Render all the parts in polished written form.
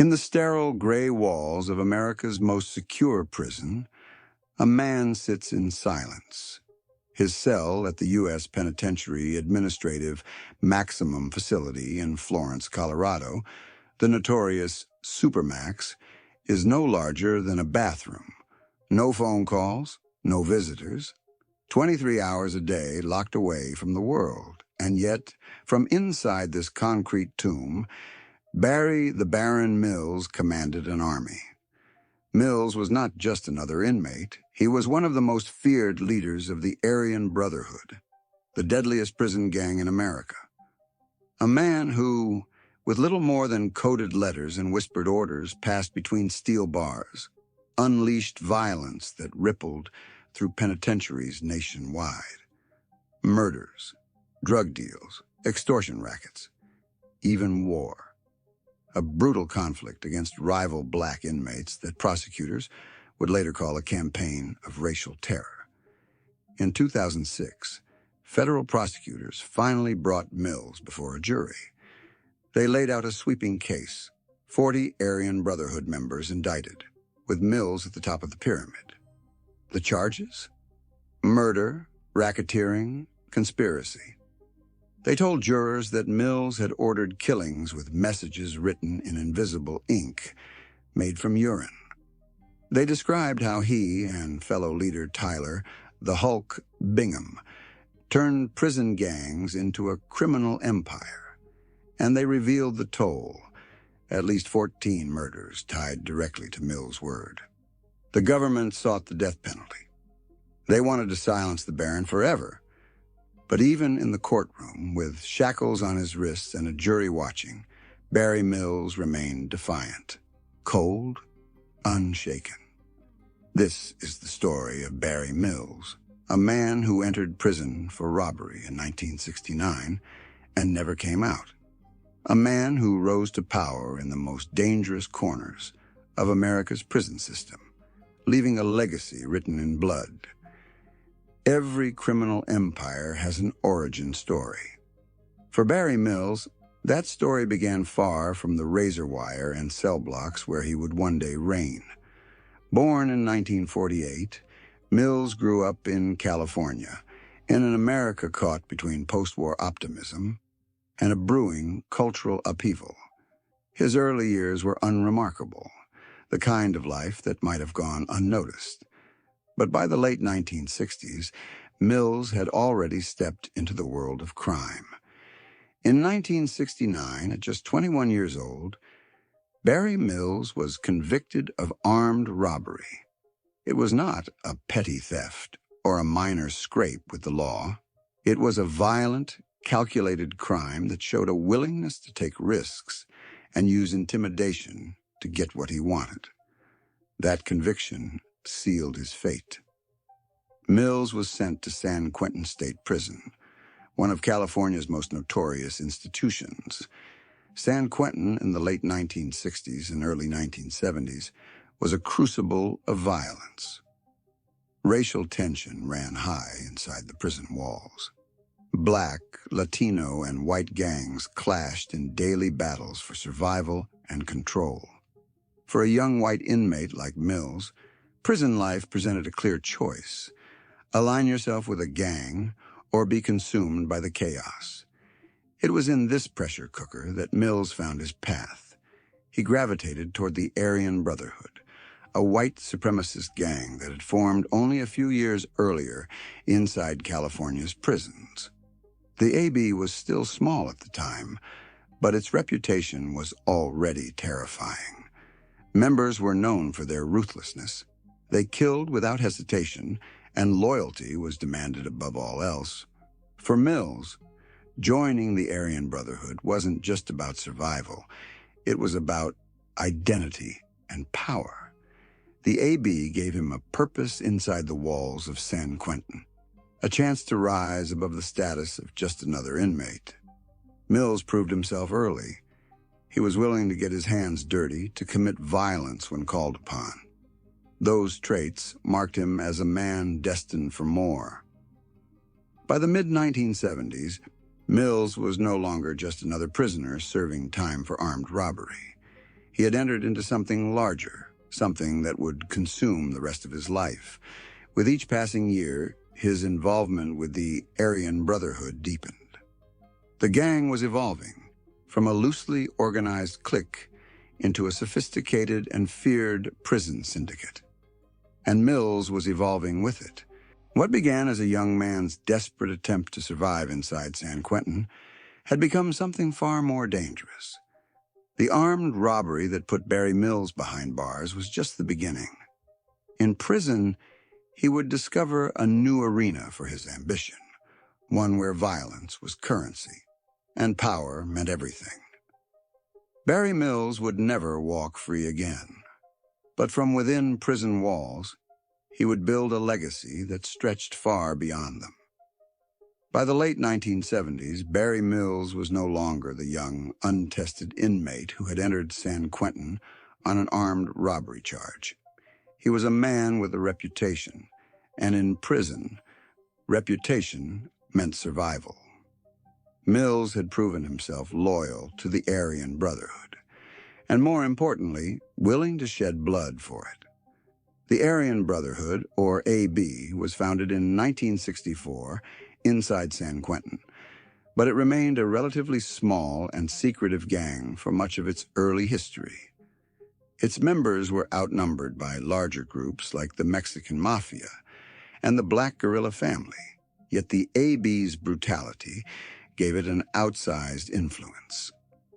In the sterile gray walls of America's most secure prison, a man sits in silence. His cell at the U.S. Penitentiary Administrative Maximum Facility in Florence, Colorado, the notorious supermax, is no larger than a bathroom. No phone calls, no visitors, 23 hours a day locked away from the world. And yet, from inside this concrete tomb, Barry the Baron Mills commanded an army. Mills was not just another inmate. He was one of the most feared leaders of the Aryan Brotherhood, the deadliest prison gang in America. A man who, with little more than coded letters and whispered orders passed between steel bars, unleashed violence that rippled through penitentiaries nationwide. Murders, drug deals, extortion rackets, even war. A brutal conflict against rival black inmates that prosecutors would later call a campaign of racial terror. In 2006, federal prosecutors finally brought Mills before a jury. They laid out a sweeping case, 40 Aryan Brotherhood members indicted, with Mills at the top of the pyramid. The charges? Murder, racketeering, conspiracy. They told jurors that Mills had ordered killings with messages written in invisible ink made from urine. They described how he and fellow leader Tyler, the Hulk Bingham, turned prison gangs into a criminal empire. And they revealed the toll, at least 14 murders tied directly to Mills' word. The government sought the death penalty. They wanted to silence the Baron forever. But even in the courtroom, with shackles on his wrists and a jury watching, Barry Mills remained defiant, cold, unshaken. This is the story of Barry Mills, a man who entered prison for robbery in 1969 and never came out. A man who rose to power in the most dangerous corners of America's prison system, leaving a legacy written in blood. Every criminal empire has an origin story. For Barry Mills, that story began far from the razor wire and cell blocks where he would one day reign. Born in 1948, Mills grew up in California, in an America caught between post-war optimism and a brewing cultural upheaval. His early years were unremarkable, the kind of life that might have gone unnoticed. But by the late 1960s, Mills had already stepped into the world of crime. In 1969, at just 21 years old, Barry Mills was convicted of armed robbery. It was not a petty theft or a minor scrape with the law. It was a violent, calculated crime that showed a willingness to take risks and use intimidation to get what he wanted. That conviction sealed his fate. Mills was sent to San Quentin State Prison, one of California's most notorious institutions. San Quentin in the late 1960s and early 1970s was a crucible of violence. Racial tension ran high inside the prison walls. Black, Latino, and white gangs clashed in daily battles for survival and control. For a young white inmate like Mills, prison life presented a clear choice. Align yourself with a gang or be consumed by the chaos. It was in this pressure cooker that Mills found his path. He gravitated toward the Aryan Brotherhood, a white supremacist gang that had formed only a few years earlier inside California's prisons. The AB was still small at the time, but its reputation was already terrifying. Members were known for their ruthlessness. They killed without hesitation, and loyalty was demanded above all else. For Mills, joining the Aryan Brotherhood wasn't just about survival. It was about identity and power. The AB gave him a purpose inside the walls of San Quentin, a chance to rise above the status of just another inmate. Mills proved himself early. He was willing to get his hands dirty, to commit violence when called upon. Those traits marked him as a man destined for more. By the mid-1970s, Mills was no longer just another prisoner serving time for armed robbery. He had entered into something larger, something that would consume the rest of his life. With each passing year, his involvement with the Aryan Brotherhood deepened. The gang was evolving from a loosely organized clique into a sophisticated and feared prison syndicate. And Mills was evolving with it. What began as a young man's desperate attempt to survive inside San Quentin had become something far more dangerous. The armed robbery that put Barry Mills behind bars was just the beginning. In prison, he would discover a new arena for his ambition, one where violence was currency and power meant everything. Barry Mills would never walk free again, but from within prison walls, he would build a legacy that stretched far beyond them. By the late 1970s, Barry Mills was no longer the young, untested inmate who had entered San Quentin on an armed robbery charge. He was a man with a reputation, and in prison, reputation meant survival. Mills had proven himself loyal to the Aryan Brotherhood, and more importantly, willing to shed blood for it. The Aryan Brotherhood, or AB, was founded in 1964 inside San Quentin, but it remained a relatively small and secretive gang for much of its early history. Its members were outnumbered by larger groups like the Mexican Mafia and the Black Guerrilla family, yet the AB's brutality gave it an outsized influence.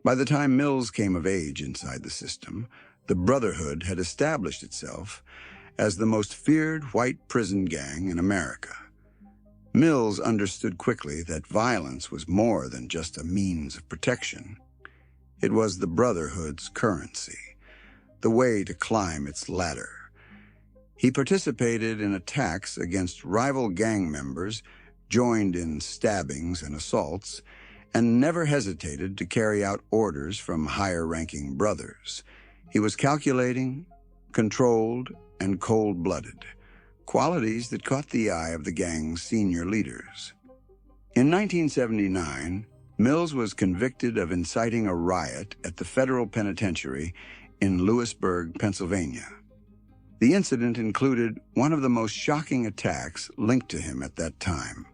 By the time Mills came of age inside the system, the Brotherhood had established itself as the most feared white prison gang in America. Mills understood quickly that violence was more than just a means of protection. It was the Brotherhood's currency, the way to climb its ladder. He participated in attacks against rival gang members, joined in stabbings and assaults, and never hesitated to carry out orders from higher-ranking brothers. He was calculating, controlled, and cold-blooded, qualities that caught the eye of the gang's senior leaders. In 1979, Mills was convicted of inciting a riot at the federal penitentiary in Lewisburg, Pennsylvania. The incident included one of the most shocking attacks linked to him at that time: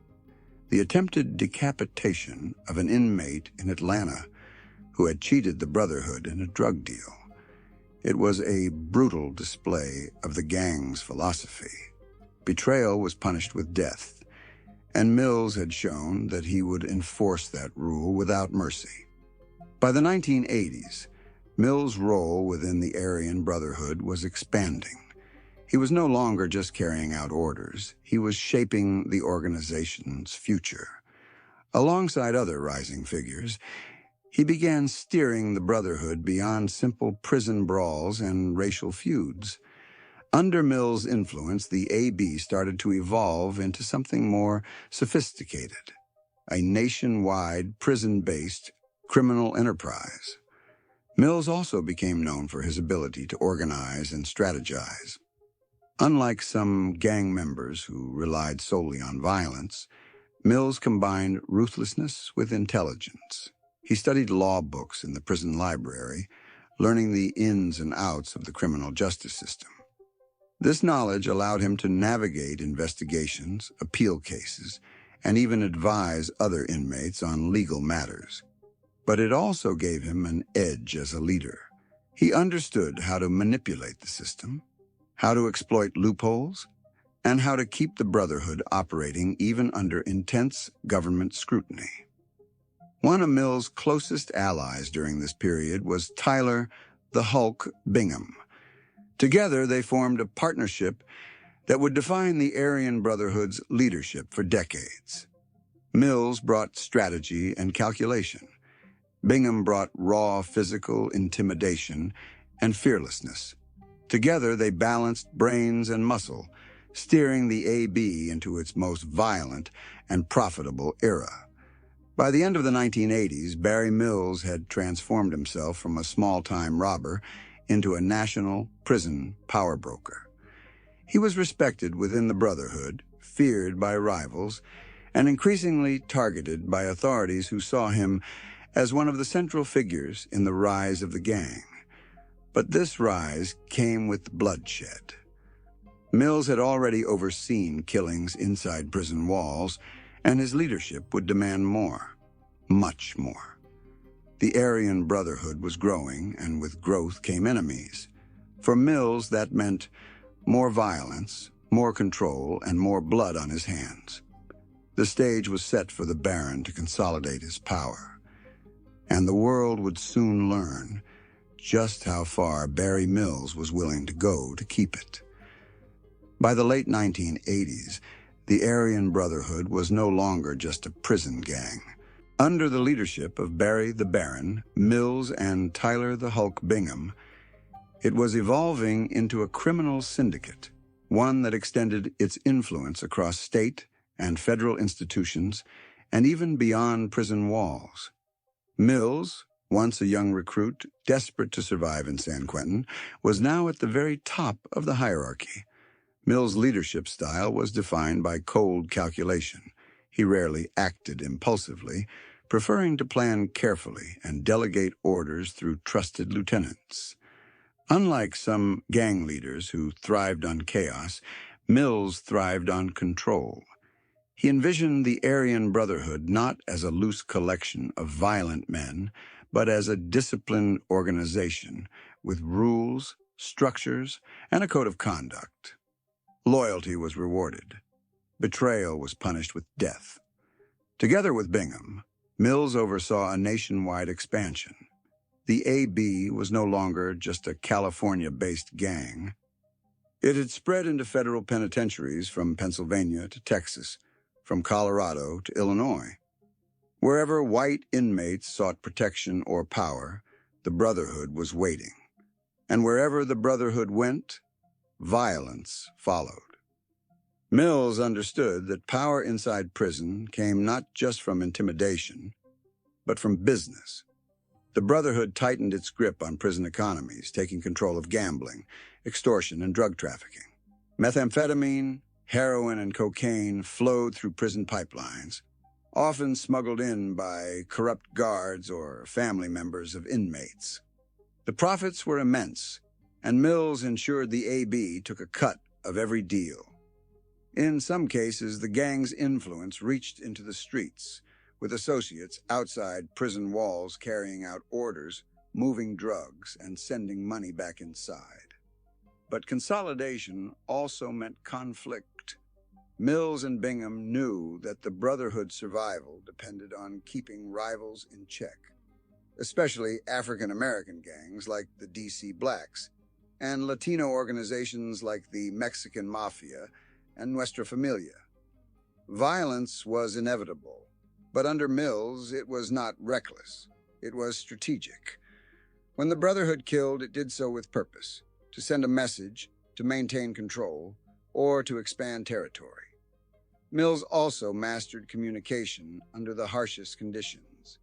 the attempted decapitation of an inmate in Atlanta who had cheated the Brotherhood in a drug deal. It was a brutal display of the gang's philosophy. Betrayal was punished with death, and Mills had shown that he would enforce that rule without mercy. By the 1980s, Mills' role within the Aryan Brotherhood was expanding. He was no longer just carrying out orders. He was shaping the organization's future. Alongside other rising figures, he began steering the Brotherhood beyond simple prison brawls and racial feuds. Under Mills' influence, the AB started to evolve into something more sophisticated, a nationwide prison-based criminal enterprise. Mills also became known for his ability to organize and strategize. Unlike some gang members who relied solely on violence, Mills combined ruthlessness with intelligence. He studied law books in the prison library, learning the ins and outs of the criminal justice system. This knowledge allowed him to navigate investigations, appeal cases, and even advise other inmates on legal matters. But it also gave him an edge as a leader. He understood how to manipulate the system, how to exploit loopholes, and how to keep the Brotherhood operating even under intense government scrutiny. One of Mills' closest allies during this period was Tyler the Hulk Bingham. Together, they formed a partnership that would define the Aryan Brotherhood's leadership for decades. Mills brought strategy and calculation. Bingham brought raw physical intimidation and fearlessness. Together, they balanced brains and muscle, steering the AB into its most violent and profitable era. By the end of the 1980s, Barry Mills had transformed himself from a small-time robber into a national prison power broker. He was respected within the Brotherhood, feared by rivals, and increasingly targeted by authorities who saw him as one of the central figures in the rise of the gang. But this rise came with bloodshed. Mills had already overseen killings inside prison walls, and his leadership would demand more, much more. The Aryan Brotherhood was growing, and with growth came enemies. For Mills, that meant more violence, more control, and more blood on his hands. The stage was set for the Baron to consolidate his power, and the world would soon learn just how far Barry Mills was willing to go to keep it. By the late 1980s, the Aryan Brotherhood was no longer just a prison gang. Under the leadership of Barry the Baron, Mills, and Tyler the Hulk Bingham, it was evolving into a criminal syndicate, one that extended its influence across state and federal institutions and even beyond prison walls. Mills, once a young recruit desperate to survive in San Quentin, was now at the very top of the hierarchy. Mills' leadership style was defined by cold calculation. He rarely acted impulsively, preferring to plan carefully and delegate orders through trusted lieutenants. Unlike some gang leaders who thrived on chaos, Mills thrived on control. He envisioned the Aryan Brotherhood not as a loose collection of violent men, but as a disciplined organization with rules, structures, and a code of conduct. Loyalty was rewarded. Betrayal was punished with death. Together with Bingham, Mills oversaw a nationwide expansion. The AB was no longer just a California-based gang. It had spread into federal penitentiaries from Pennsylvania to Texas, from Colorado to Illinois. Wherever white inmates sought protection or power, the Brotherhood was waiting. And wherever the Brotherhood went, violence followed. Mills understood that power inside prison came not just from intimidation, but from business. The Brotherhood tightened its grip on prison economies, taking control of gambling, extortion, and drug trafficking. Methamphetamine, heroin, and cocaine flowed through prison pipelines, often smuggled in by corrupt guards or family members of inmates. The profits were immense, and Mills ensured the AB took a cut of every deal. In some cases, the gang's influence reached into the streets, with associates outside prison walls carrying out orders, moving drugs, and sending money back inside. But consolidation also meant conflict. Mills and Bingham knew that the Brotherhood's survival depended on keeping rivals in check, especially African-American gangs like the DC Blacks, and Latino organizations like the Mexican Mafia and Nuestra Familia. Violence was inevitable, but under Mills, it was not reckless. It was strategic. When the Brotherhood killed, it did so with purpose, to send a message, to maintain control, or to expand territory. Mills also mastered communication under the harshest conditions.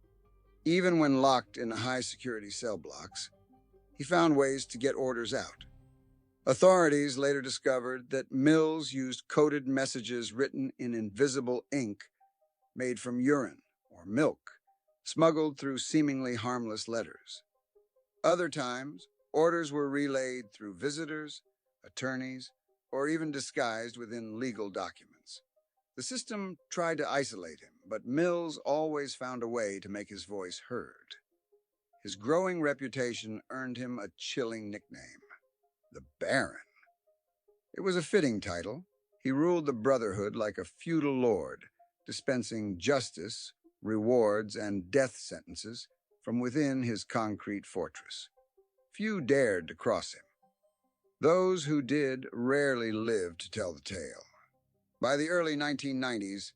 Even when locked in high-security cell blocks, he found ways to get orders out. Authorities later discovered that Mills used coded messages written in invisible ink made from urine or milk, smuggled through seemingly harmless letters. Other times, orders were relayed through visitors, attorneys, or even disguised within legal documents. The system tried to isolate him, but Mills always found a way to make his voice heard. His growing reputation earned him a chilling nickname, the Baron. It was a fitting title. He ruled the Brotherhood like a feudal lord, dispensing justice, rewards, and death sentences from within his concrete fortress. Few dared to cross him. Those who did rarely lived to tell the tale. By the early 1990s,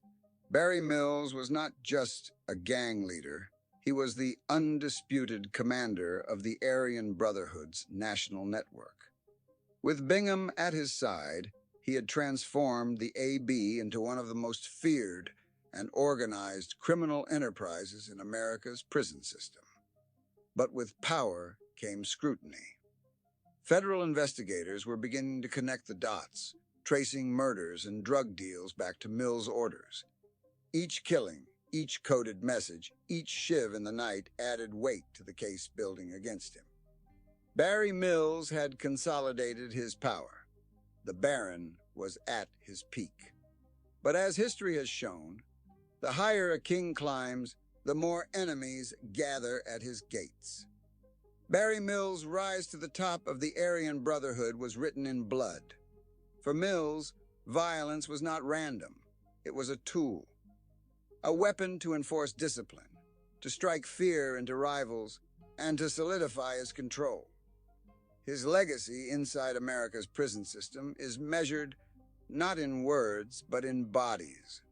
Barry Mills was not just a gang leader. He was the undisputed commander of the Aryan Brotherhood's national network. With Bingham at his side, he had transformed the AB into one of the most feared and organized criminal enterprises in America's prison system. But with power came scrutiny. Federal investigators were beginning to connect the dots, tracing murders and drug deals back to Mills' orders. Each killing, each coded message, each shiv in the night added weight to the case building against him. Barry Mills had consolidated his power. The Baron was at his peak. But as history has shown, the higher a king climbs, the more enemies gather at his gates. Barry Mills' rise to the top of the Aryan Brotherhood was written in blood. For Mills, violence was not random. It was a tool, a weapon to enforce discipline, to strike fear into rivals, and to solidify his control. His legacy inside America's prison system is measured not in words, but in bodies.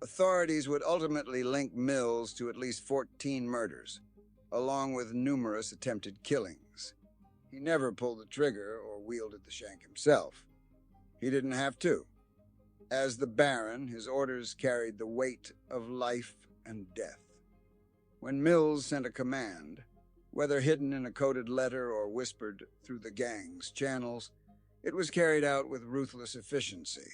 Authorities would ultimately link Mills to at least 14 murders, along with numerous attempted killings. He never pulled the trigger or wielded the shank himself. He didn't have to. As the Baron, his orders carried the weight of life and death. When Mills sent a command, whether hidden in a coded letter or whispered through the gang's channels, it was carried out with ruthless efficiency.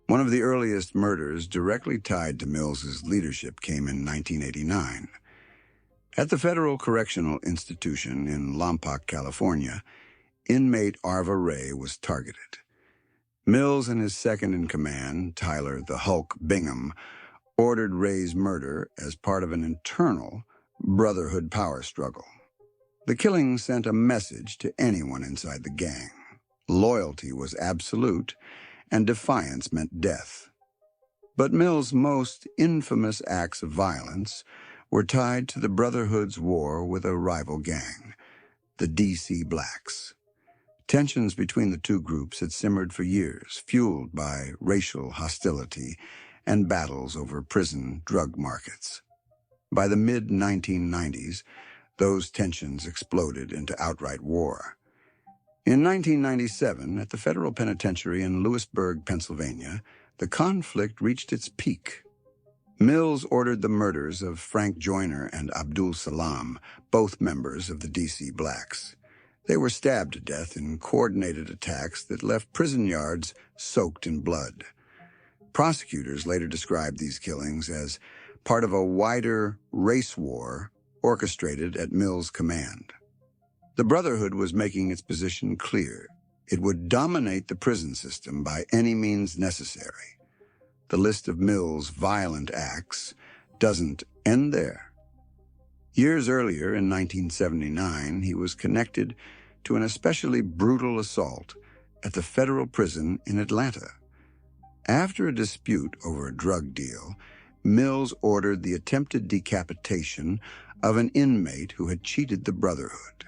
One of the earliest murders directly tied to Mills's leadership came in 1989. At the Federal Correctional Institution in Lompoc, California, inmate Arva Ray was targeted. Mills and his second-in-command, Tyler the Hulk Bingham, ordered Ray's murder as part of an internal brotherhood power struggle. The killing sent a message to anyone inside the gang. Loyalty was absolute, and defiance meant death. But Mills' most infamous acts of violence were tied to the Brotherhood's war with a rival gang, the DC Blacks. Tensions between the two groups had simmered for years, fueled by racial hostility and battles over prison drug markets. By the mid-1990s, those tensions exploded into outright war. In 1997, at the federal penitentiary in Lewisburg, Pennsylvania, the conflict reached its peak. Mills ordered the murders of Frank Joyner and Abdul Salam, both members of the DC Blacks. They were stabbed to death in coordinated attacks that left prison yards soaked in blood. Prosecutors later described these killings as part of a wider race war orchestrated at Mills' command. The Brotherhood was making its position clear. It would dominate the prison system by any means necessary. The list of Mills' violent acts doesn't end there. Years earlier, in 1979, he was connected to an especially brutal assault at the federal prison in Atlanta. After a dispute over a drug deal, Mills ordered the attempted decapitation of an inmate who had cheated the Brotherhood.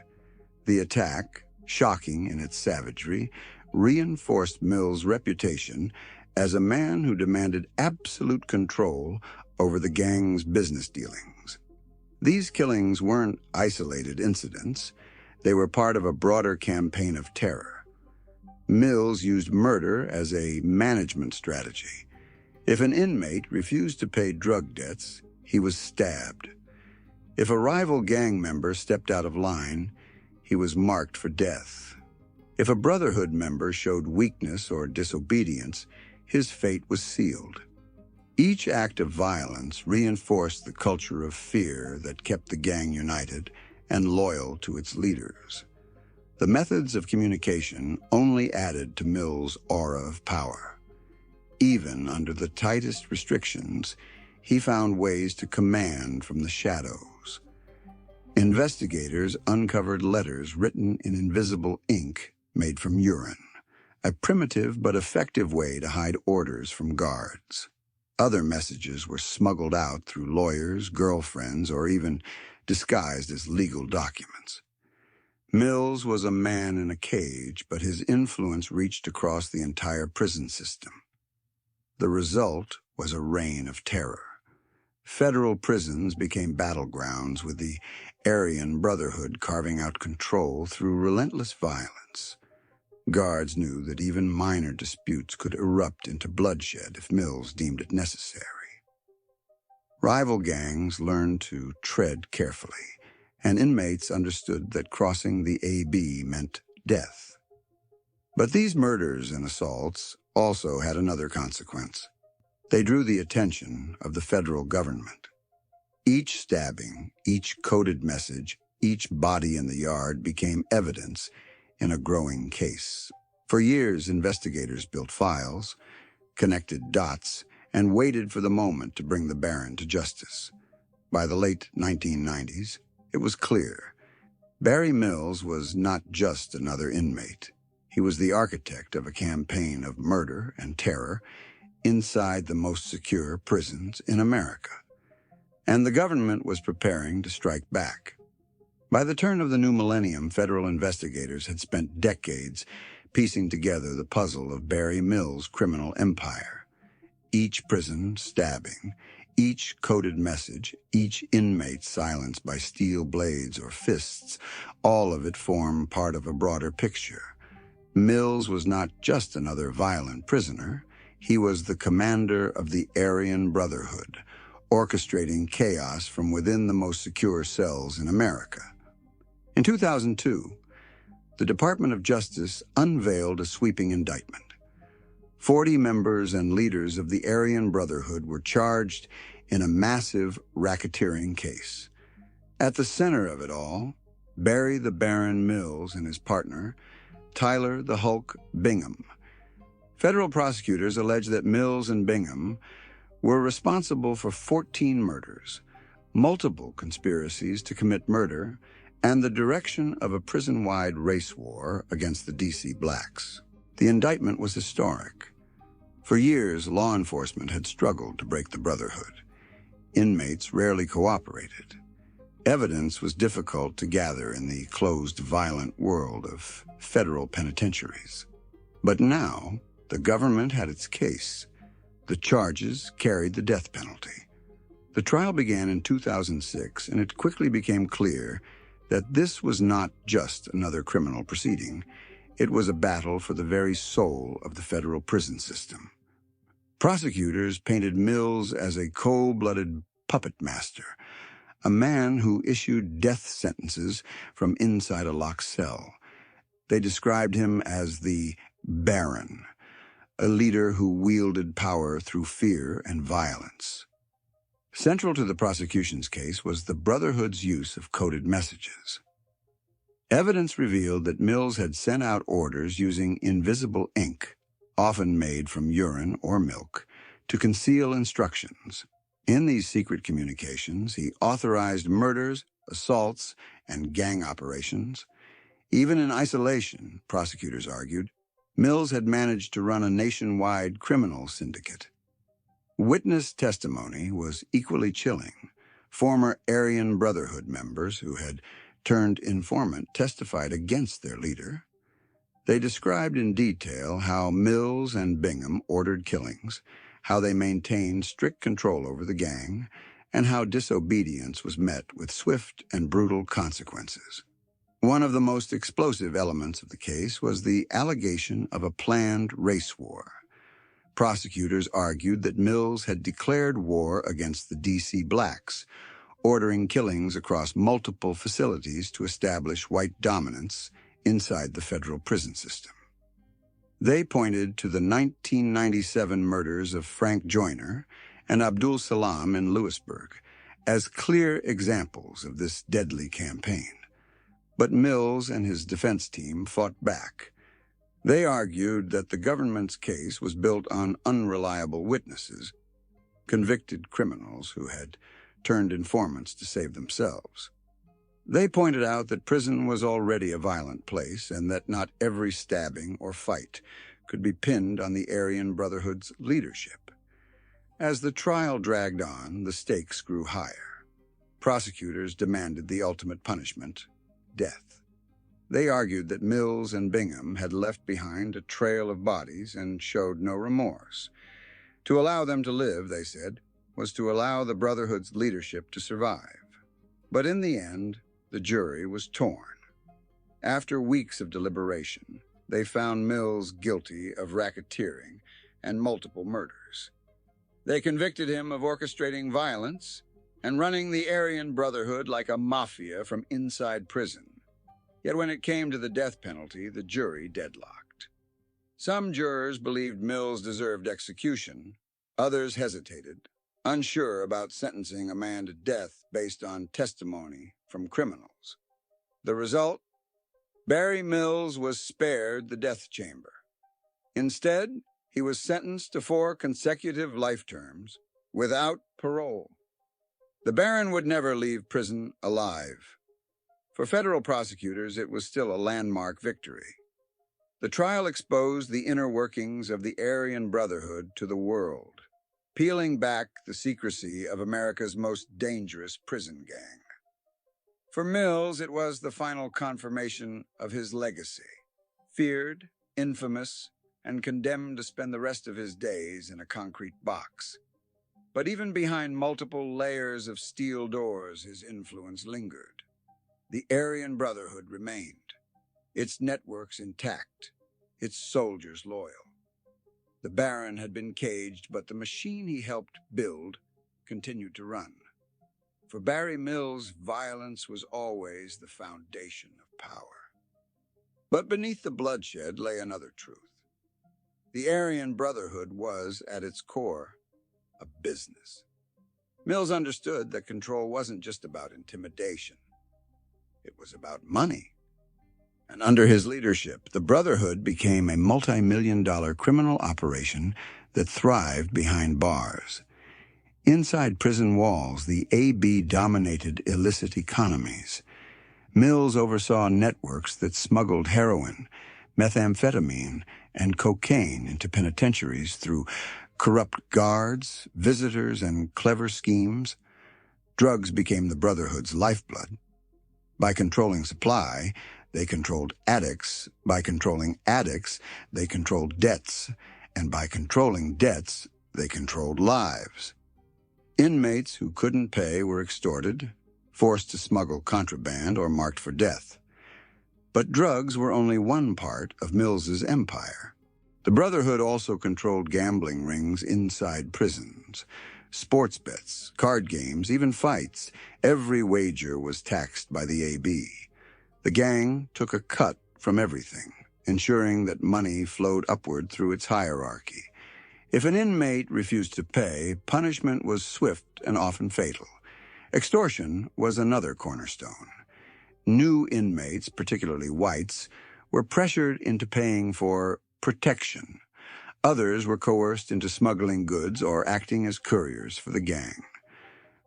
The attack, shocking in its savagery, reinforced Mills' reputation as a man who demanded absolute control over the gang's business dealings. These killings weren't isolated incidents. They were part of a broader campaign of terror. Mills used murder as a management strategy. If an inmate refused to pay drug debts, he was stabbed. If a rival gang member stepped out of line, he was marked for death. If a Brotherhood member showed weakness or disobedience, his fate was sealed. Each act of violence reinforced the culture of fear that kept the gang united and loyal to its leaders. The methods of communication only added to Mills' aura of power. Even under the tightest restrictions, he found ways to command from the shadows. Investigators uncovered letters written in invisible ink made from urine, a primitive but effective way to hide orders from guards. Other messages were smuggled out through lawyers, girlfriends, or even disguised as legal documents. Mills was a man in a cage, but his influence reached across the entire prison system. The result was a reign of terror. Federal prisons became battlegrounds, with the Aryan Brotherhood carving out control through relentless violence. Guards knew that even minor disputes could erupt into bloodshed if Mills deemed it necessary. Rival gangs learned to tread carefully, and inmates understood that crossing the AB meant death. But these murders and assaults also had another consequence. They drew the attention of the federal government. Each stabbing, each coded message, Each body in the yard became evidence in a growing case. For years, investigators built files, connected dots, and waited for the moment to bring the Baron to justice. By the late 1990s, it was clear. Barry Mills was not just another inmate. He was the architect of a campaign of murder and terror inside the most secure prisons in America. And the government was preparing to strike back. By the turn of the new millennium, federal investigators had spent decades piecing together the puzzle of Barry Mills' criminal empire. Each prison stabbing, each coded message, each inmate silenced by steel blades or fists, all of it formed part of a broader picture. Mills was not just another violent prisoner. He was the commander of the Aryan Brotherhood, orchestrating chaos from within the most secure cells in America. In 2002, the Department of Justice unveiled a sweeping indictment. 40 members and leaders of the Aryan Brotherhood were charged in a massive racketeering case. At the center of it all, Barry the Baron Mills and his partner, Tyler the Hulk Bingham. Federal prosecutors allege that Mills and Bingham were responsible for 14 murders, multiple conspiracies to commit murder, and the direction of a prison-wide race war against the D.C. blacks. The indictment was historic. For years, law enforcement had struggled to break the Brotherhood. Inmates rarely cooperated. Evidence was difficult to gather in the closed, violent world of federal penitentiaries. But now, the government had its case. The charges carried the death penalty. The trial began in 2006, and it quickly became clear that this was not just another criminal proceeding. It was a battle for the very soul of the federal prison system. Prosecutors painted Mills as a cold-blooded puppet master, a man who issued death sentences from inside a locked cell. They described him as the Baron, a leader who wielded power through fear and violence. Central to the prosecution's case was the Brotherhood's use of coded messages. Evidence revealed that Mills had sent out orders using invisible ink, often made from urine or milk, to conceal instructions. In these secret communications, he authorized murders, assaults, and gang operations. Even in isolation, prosecutors argued, Mills had managed to run a nationwide criminal syndicate. Witness testimony was equally chilling. Former Aryan Brotherhood members who had turned informant testified against their leader. They described in detail how Mills and Bingham ordered killings, how they maintained strict control over the gang, and how disobedience was met with swift and brutal consequences. One of the most explosive elements of the case was the allegation of a planned race war. Prosecutors argued that Mills had declared war against the D.C. blacks, ordering killings across multiple facilities to establish white dominance inside the federal prison system. They pointed to the 1997 murders of Frank Joyner and Abdul Salam in Lewisburg as clear examples of this deadly campaign. But Mills and his defense team fought back. They argued that the government's case was built on unreliable witnesses, convicted criminals who had turned informants to save themselves. They pointed out that prison was already a violent place and that not every stabbing or fight could be pinned on the Aryan Brotherhood's leadership. As the trial dragged on, the stakes grew higher. Prosecutors demanded the ultimate punishment, death. They argued that Mills and Bingham had left behind a trail of bodies and showed no remorse. To allow them to live, they said, was to allow the Brotherhood's leadership to survive. But in the end, the jury was torn. After weeks of deliberation, they found Mills guilty of racketeering and multiple murders. They convicted him of orchestrating violence and running the Aryan Brotherhood like a mafia from inside prison. Yet when it came to the death penalty, the jury deadlocked. Some jurors believed Mills deserved execution. Others hesitated, unsure about sentencing a man to death based on testimony from criminals. The result? Barry Mills was spared the death chamber. Instead, he was sentenced to 4 consecutive life terms without parole. The Baron would never leave prison alive. For federal prosecutors, it was still a landmark victory. The trial exposed the inner workings of the Aryan Brotherhood to the world, peeling back the secrecy of America's most dangerous prison gang. For Mills, it was the final confirmation of his legacy. Feared, infamous, and condemned to spend the rest of his days in a concrete box. But even behind multiple layers of steel doors, his influence lingered. The Aryan Brotherhood remained, its networks intact, its soldiers loyal. The Baron had been caged, but the machine he helped build continued to run. For Barry Mills, violence was always the foundation of power. But beneath the bloodshed lay another truth. The Aryan Brotherhood was, at its core, a business. Mills understood that control wasn't just about intimidation. It was about money. And under his leadership, the Brotherhood became a multi-million-dollar criminal operation that thrived behind bars. Inside prison walls, the AB dominated illicit economies. Mills oversaw networks that smuggled heroin, methamphetamine, and cocaine into penitentiaries through corrupt guards, visitors, and clever schemes. Drugs became the Brotherhood's lifeblood. By controlling supply, they controlled addicts. By controlling addicts, they controlled debts. And by controlling debts, they controlled lives. Inmates who couldn't pay were extorted, forced to smuggle contraband, or marked for death. But drugs were only one part of Mills's empire. The Brotherhood also controlled gambling rings inside prisons, sports bets, card games, even fights. Every wager was taxed by the AB. The gang took a cut from everything, ensuring that money flowed upward through its hierarchy. If an inmate refused to pay, punishment was swift and often fatal. Extortion was another cornerstone. New inmates, particularly whites, were pressured into paying for protection. Others were coerced into smuggling goods or acting as couriers for the gang.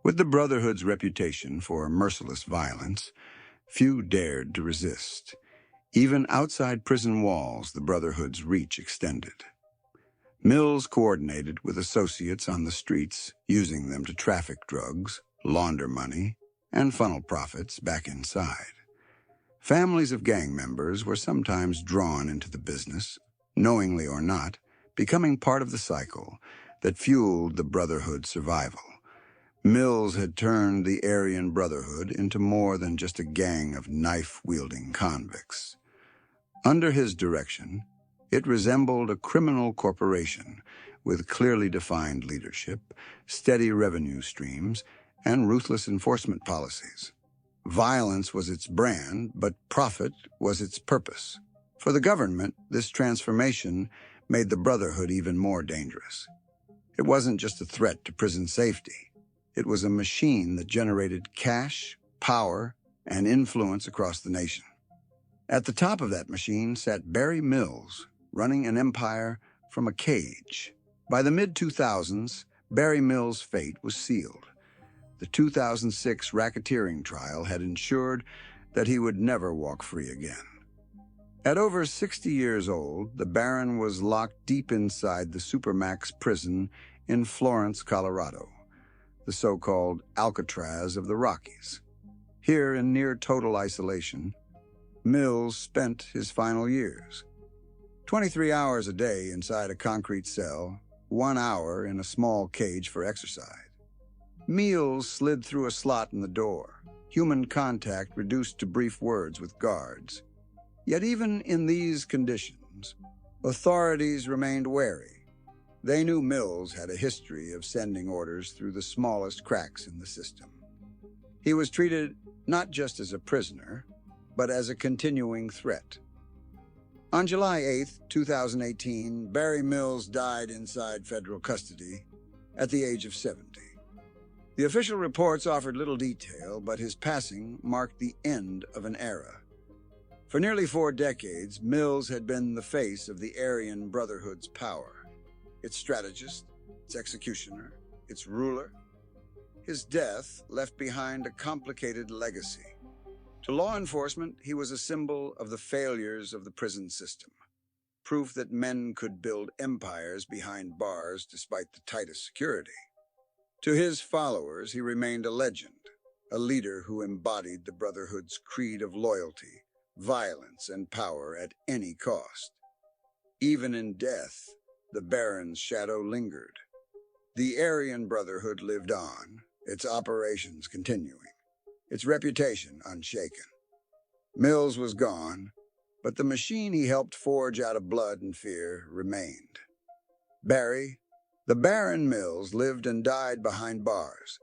With the Brotherhood's reputation for merciless violence, few dared to resist. Even outside prison walls, the Brotherhood's reach extended. Mills coordinated with associates on the streets, using them to traffic drugs, launder money, and funnel profits back inside. Families of gang members were sometimes drawn into the business, knowingly or not, becoming part of the cycle that fueled the Brotherhood's survival. Mills had turned the Aryan Brotherhood into more than just a gang of knife-wielding convicts. Under his direction, it resembled a criminal corporation with clearly defined leadership, steady revenue streams, and ruthless enforcement policies. Violence was its brand, but profit was its purpose. For the government, this transformation made the Brotherhood even more dangerous. It wasn't just a threat to prison safety. It was a machine that generated cash, power, and influence across the nation. At the top of that machine sat Barry Mills, running an empire from a cage. By the mid-2000s, Barry Mills' fate was sealed. The 2006 racketeering trial had ensured that he would never walk free again. At over 60 years old, the Baron was locked deep inside the supermax prison in Florence, Colorado, the so-called Alcatraz of the Rockies. Here, in near-total isolation, Mills spent his final years. 23 hours a day inside a concrete cell, 1 hour in a small cage for exercise. Meals slid through a slot in the door, human contact reduced to brief words with guards. Yet even in these conditions, authorities remained wary. They knew Mills had a history of sending orders through the smallest cracks in the system. He was treated not just as a prisoner, but as a continuing threat. On July 8, 2018, Barry Mills died inside federal custody at the age of 70. The official reports offered little detail, but his passing marked the end of an era. For nearly 4 decades, Mills had been the face of the Aryan Brotherhood's power, its strategist, its executioner, its ruler. His death left behind a complicated legacy. To law enforcement, he was a symbol of the failures of the prison system, proof that men could build empires behind bars despite the tightest security. To his followers, he remained a legend, a leader who embodied the Brotherhood's creed of loyalty, violence, and power at any cost. Even in death, the Baron's shadow lingered. The Aryan Brotherhood lived on, its operations continuing, its reputation unshaken. Mills was gone, but the machine he helped forge out of blood and fear remained. The Baron Mills lived and died behind bars.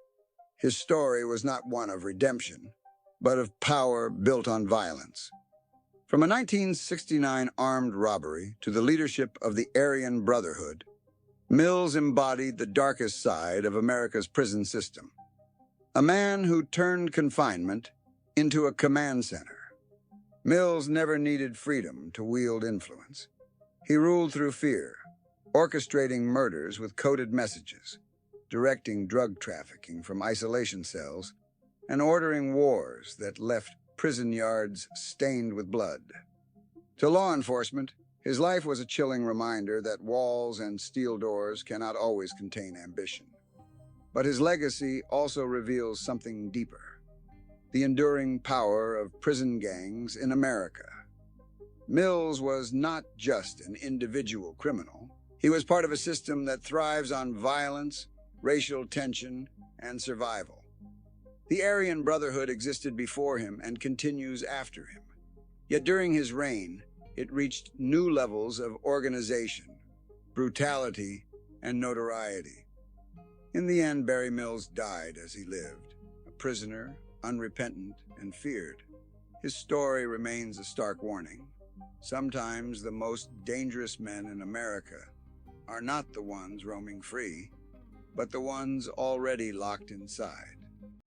His story was not one of redemption, but of power built on violence. From a 1969 armed robbery to the leadership of the Aryan Brotherhood, Mills embodied the darkest side of America's prison system. A man who turned confinement into a command center. Mills never needed freedom to wield influence. He ruled through fear, orchestrating murders with coded messages, directing drug trafficking from isolation cells, and ordering wars that left prison yards stained with blood. To law enforcement, his life was a chilling reminder that walls and steel doors cannot always contain ambition. But his legacy also reveals something deeper: the enduring power of prison gangs in America. Mills was not just an individual criminal. He was part of a system that thrives on violence, racial tension, and survival. The Aryan Brotherhood existed before him and continues after him. Yet during his reign, it reached new levels of organization, brutality, and notoriety. In the end, Barry Mills died as he lived, a prisoner, unrepentant, and feared. His story remains a stark warning. Sometimes the most dangerous men in America are not the ones roaming free, but the ones already locked inside.